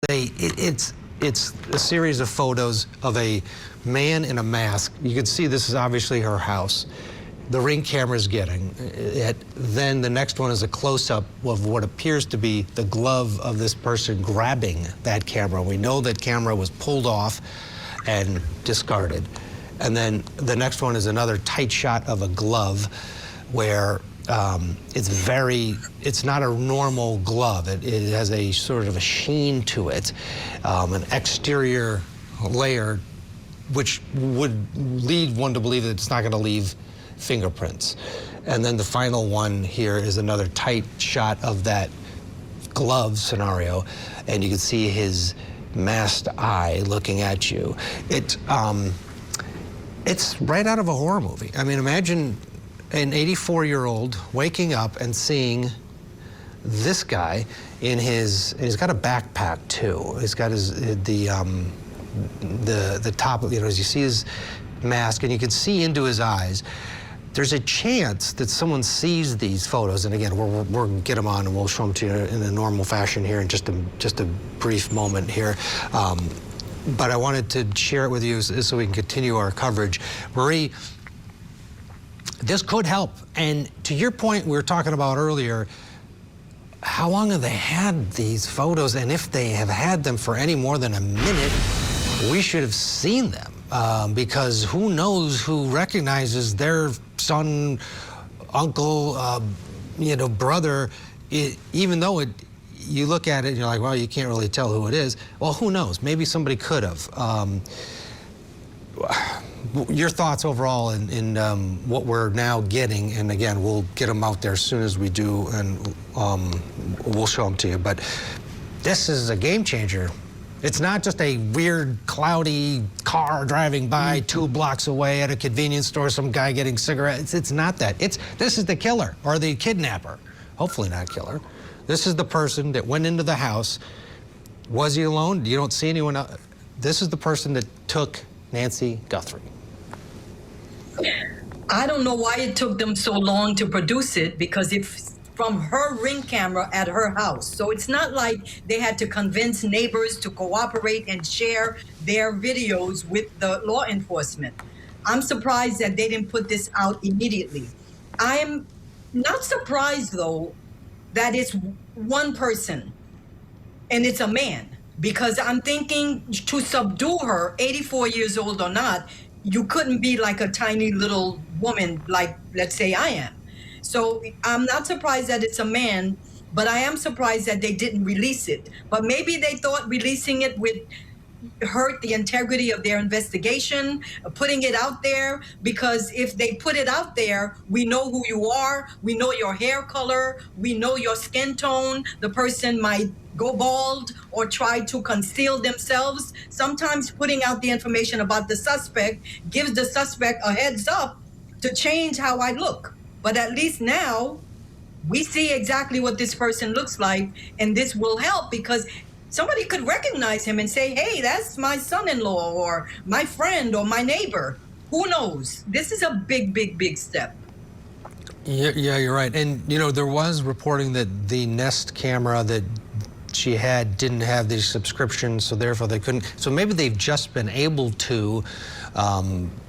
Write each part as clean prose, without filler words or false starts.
It's a series of photos of a man in a mask. You can see this is obviously her house. The Ring camera is getting it. Then the next one is a close-up of what appears to be the glove of this person grabbing that camera. We know that camera was pulled off and discarded. And then the next one is another tight shot of a glove where it's not a normal glove. It has a sort of a sheen to it, an exterior layer, which would lead one to believe that it's not going to leave fingerprints. And then the final one here is another tight shot of that glove scenario, and you can see his masked eye looking at you. It's right out of a horror movie. I mean, imagine an 84-year-old waking up and seeing this guy in his, and he's got a backpack too. He's got the top of, as you see his mask, and you can see into his eyes. There's a chance that someone sees these photos, and again, we'll get them on and we'll show them to you in a normal fashion here in just a brief moment here. But I wanted to share it with you so we can continue our coverage. Marie, this could help. And to your point we were talking about earlier, how long have they had these photos? And if they have had them for any more than a minute, we should have seen them. Because who knows who recognizes their son, uncle, brother, even though you look at it and you're like, well, you can't really tell who it is. Well, who knows? Maybe somebody could have. Your thoughts overall in what we're now getting, and again, we'll get them out there as soon as we do, and we'll show them to you. But this is a game changer. It's not just a weird, cloudy car driving by 2 blocks away at a convenience store, some guy getting cigarettes. It's not that. This is the killer, or the kidnapper. Hopefully not killer. This is the person that went into the house. Was he alone? You don't see anyone else. This is the person that took Nancy Guthrie. I don't know why it took them so long to produce it, because it's from her Ring camera at her house. So it's not like they had to convince neighbors to cooperate and share their videos with the law enforcement. I'm surprised that they didn't put this out immediately. I'm not surprised, though, that it's one person and it's a man, because I'm thinking to subdue her, 84 years old or not, you couldn't be like a tiny little woman like, let's say, I am. So I'm not surprised that it's a man, but I am surprised that they didn't release it. But maybe they thought releasing it would hurt the integrity of their investigation, putting it out there, because if they put it out there, we know who you are, we know your hair color, we know your skin tone. The person might go bald or try to conceal themselves. Sometimes putting out the information about the suspect gives the suspect a heads up to change how I look. But at least now we see exactly what this person looks like, and this will help, because somebody could recognize him and say, hey, that's my son-in-law or my friend or my neighbor. Who knows? This is a big, big, big step. Yeah, you're right. And, there was reporting that the Nest camera that she had didn't have these subscriptions, so therefore they couldn't. So maybe they've just been able to,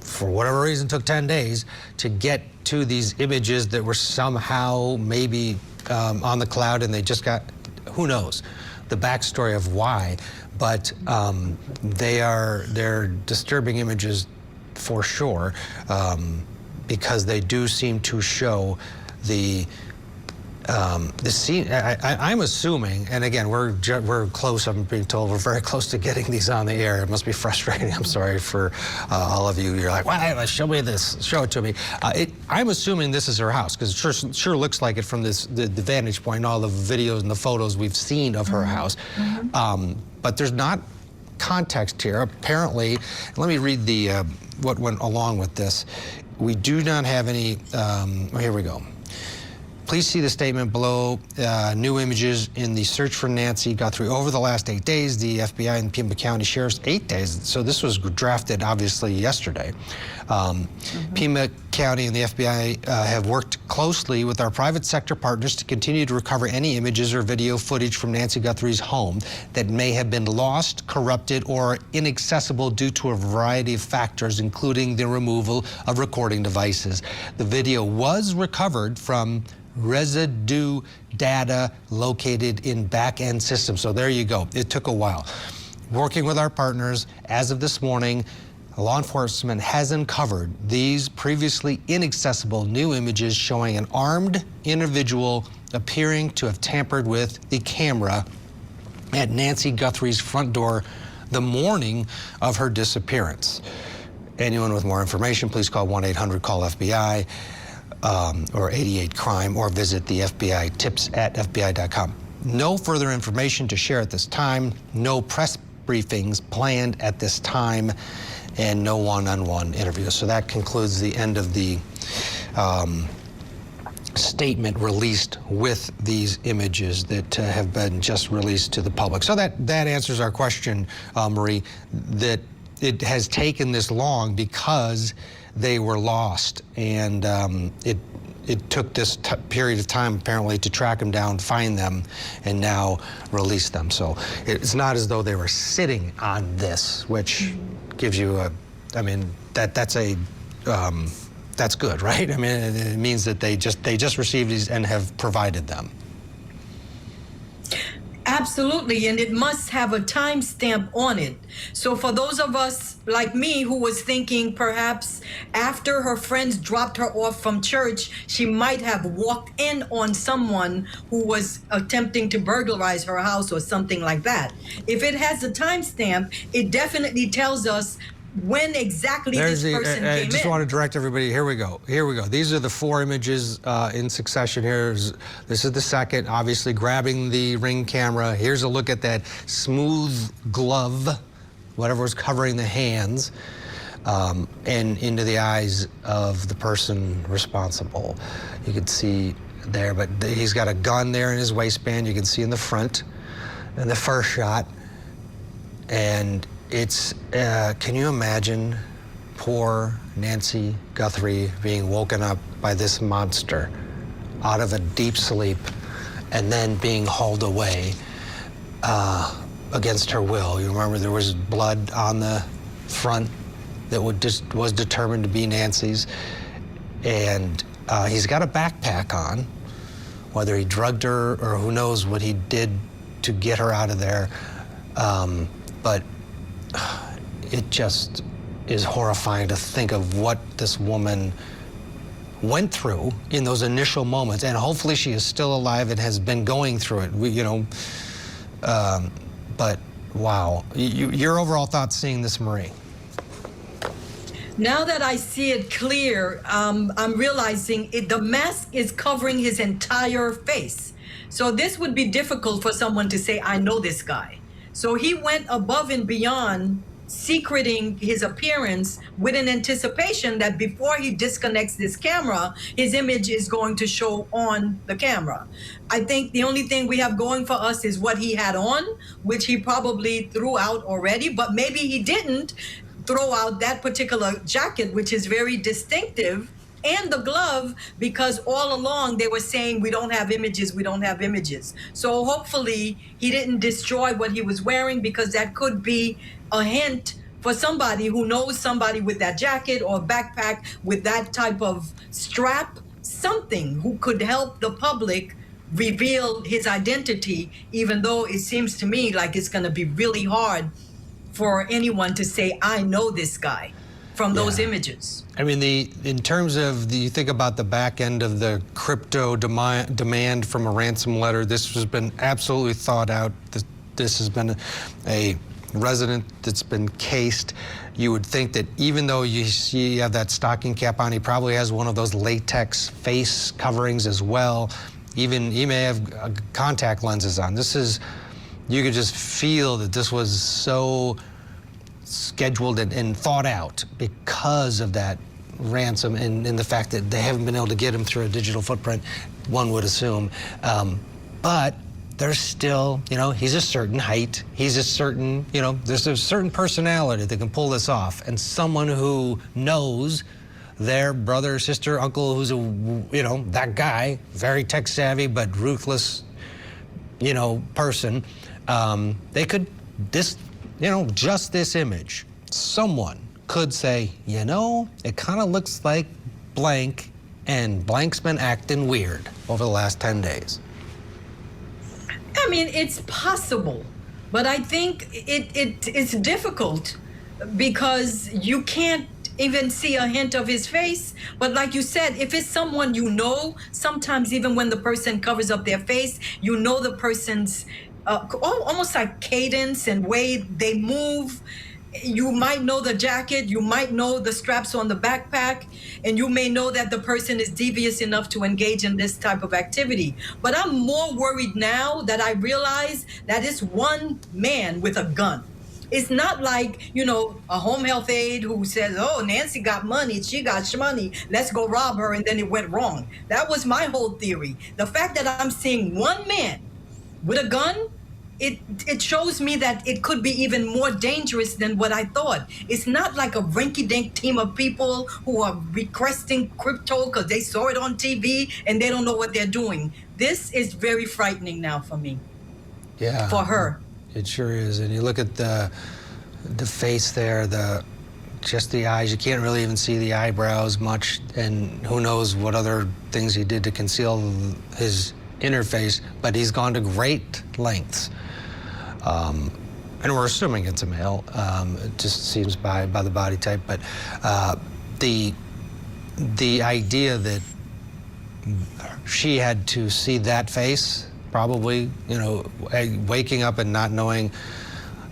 for whatever reason, took 10 days to get to these images that were somehow maybe on the cloud, and they just got, who knows, the backstory of why. But they're disturbing images for sure, because they do seem to show the scene. I'm assuming, and again, we're close. I'm being told we're very close to getting these on the air. It must be frustrating. I'm sorry for all of you. You're like, well, show me this. Show it to me. I'm assuming this is her house, because it sure looks like it from the vantage point, all the videos and the photos we've seen of her house. But there's not context here. Apparently, let me read what went along with this. We do not have any. Here we go. Please see the statement below. New images in the search for Nancy Guthrie over the last 8 days. The FBI and Pima County Sheriff's 8 days. So this was drafted obviously yesterday. Pima County and the FBI have worked closely with our private sector partners to continue to recover any images or video footage from Nancy Guthrie's home that may have been lost, corrupted, or inaccessible due to a variety of factors, including the removal of recording devices. The video was recovered from residue data located in back-end systems. So there you go. It took a while. Working with our partners, as of this morning, law enforcement has uncovered these previously inaccessible new images showing an armed individual appearing to have tampered with the camera at Nancy Guthrie's front door the morning of her disappearance. Anyone with more information, please call 1-800-CALL-FBI or 88-CRIME or visit the FBI tips at FBI.com. No further information to share at this time, no press briefings planned at this time, and no one-on-one interviews. So that concludes the end of the statement released with these images that have been just released to the public. So that answers our question, Marie, that it has taken this long because they were lost, and it took this period of time apparently to track them down, find them, and now release them. So it's not as though they were sitting on this, which gives you a, I mean, that's good, right? I mean, it means that they just received these and have provided them. Absolutely, and it must have a timestamp on it. So for those of us like me who was thinking perhaps after her friends dropped her off from church, she might have walked in on someone who was attempting to burglarize her house or something like that. If it has a timestamp, it definitely tells us when exactly this person came in. I just want to direct everybody. Here we go. Here we go. These are the 4 images in succession. This is the second, obviously grabbing the Ring camera. Here's a look at that smooth glove, whatever was covering the hands, and into the eyes of the person responsible. You can see there, but he's got a gun there in his waistband. You can see in the front, in the first shot, and it's, can you imagine poor Nancy Guthrie being woken up by this monster out of a deep sleep and then being hauled away against her will? You remember there was blood on the front that was determined to be Nancy's, and he's got a backpack on. Whether he drugged her or who knows what he did to get her out of there, but it just is horrifying to think of what this woman went through in those initial moments, and hopefully she is still alive and has been going through it. But wow, your overall thoughts seeing this, Marie? Now that I see it clear, I'm realizing the mask is covering his entire face. So this would be difficult for someone to say, I know this guy. So he went above and beyond, secreting his appearance with an anticipation that before he disconnects this camera, his image is going to show on the camera. I think the only thing we have going for us is what he had on, which he probably threw out already, but maybe he didn't throw out that particular jacket, which is very distinctive, and the glove, because all along they were saying we don't have images, we don't have images. So hopefully he didn't destroy what he was wearing, because that could be a hint for somebody who knows somebody with that jacket or backpack with that type of strap, something who could help the public reveal his identity, even though it seems to me like it's going to be really hard for anyone to say, I know this guy from those images. I mean, in terms of you think about the back end of the crypto demand from a ransom letter, this has been absolutely thought out. This has been a resident that's been cased. You would think that even though you have that stocking cap on, he probably has one of those latex face coverings as well. Even he may have contact lenses on. You could just feel that this was so scheduled and thought out because of that ransom and the fact that they haven't been able to get him through a digital footprint. one would assume. But there's still, you know, he's a certain height. He's a certain, you know, there's a certain personality that can pull this off. And someone who knows their brother, sister, uncle, who's a, you know, that guy, very tech savvy but ruthless, you know, person, they could, this, you know, just this image, someone could say, you know, it kind of looks like blank, and blank's been acting weird over the last 10 days. I mean, it's possible, but I think it's difficult because you can't even see a hint of his face. But like you said, if it's someone you know, sometimes even when the person covers up their face, you know the person's almost like cadence and way they move. You might know the jacket, you might know the straps on the backpack, and you may know that the person is devious enough to engage in this type of activity. But I'm more worried now that I realize that it's one man with a gun. It's not like, you know, a home health aide who says, oh, Nancy got money, she got shmoney, let's go rob her, and then it went wrong. That was my whole theory. The fact that I'm seeing one man with a gun, it shows me that it could be even more dangerous than what I thought. It's not like a rinky-dink team of people who are requesting crypto because they saw it on TV and they don't know what they're doing. This is very frightening now for me. Yeah. For her. It sure is. And you look at the face there, just the eyes. You can't really even see the eyebrows much, and who knows what other things he did to conceal his inner face, but he's gone to great lengths. And we're assuming it's a male. It just seems by the body type, but the idea that she had to see that face, probably, you know, waking up and not knowing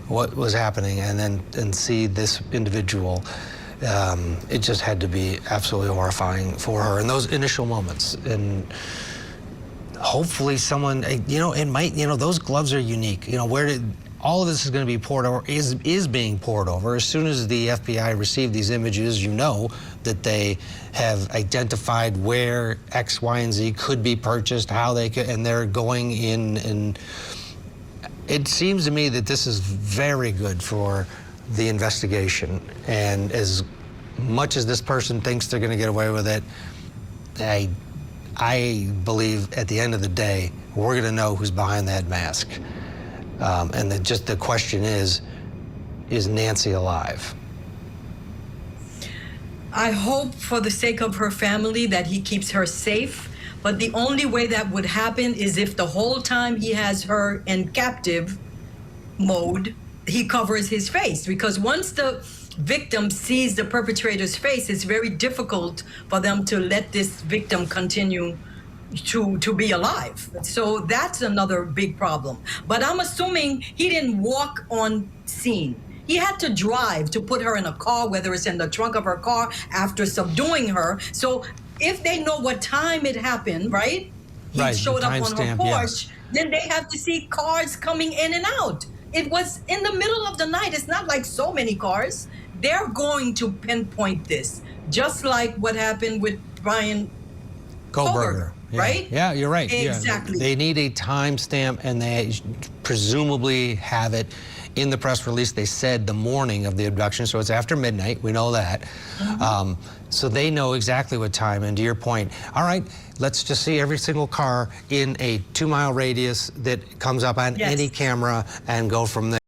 what was happening, and see this individual, it just had to be absolutely horrifying for her in those initial moments. And hopefully someone, you know, it might, you know, those gloves are unique. You know, where did all of this is going to be poured over, is being poured over. As soon as the FBI received these images, you know that they have identified where X, Y, and Z could be purchased, how they could, and they're going in. And it seems to me that this is very good for the investigation. And as much as this person thinks they're going to get away with it, I believe at the end of the day, we're going to know who's behind that mask. And just the question is Nancy alive? I hope for the sake of her family that he keeps her safe. But the only way that would happen is if the whole time he has her in captive mode, he covers his face. Because once the victim sees the perpetrator's face, it's very difficult for them to let this victim continue to be alive. So that's another big problem. But I'm assuming he didn't walk on scene. He had to drive to put her in a car, whether it's in the trunk of her car after subduing her. So if they know what time it happened, right? He showed up on her porch, then they have to see cars coming in and out. It was in the middle of the night. It's not like so many cars. They're going to pinpoint this, just like what happened with Brian Koberger, right? Yeah, you're right. Exactly. Yeah. They need a timestamp, and they presumably have it in the press release. They said the morning of the abduction, so it's after midnight. We know that. Mm-hmm. So they know exactly what time. And to your point, all right, let's just see every single car in a 2-mile radius that comes up on any camera and go from there.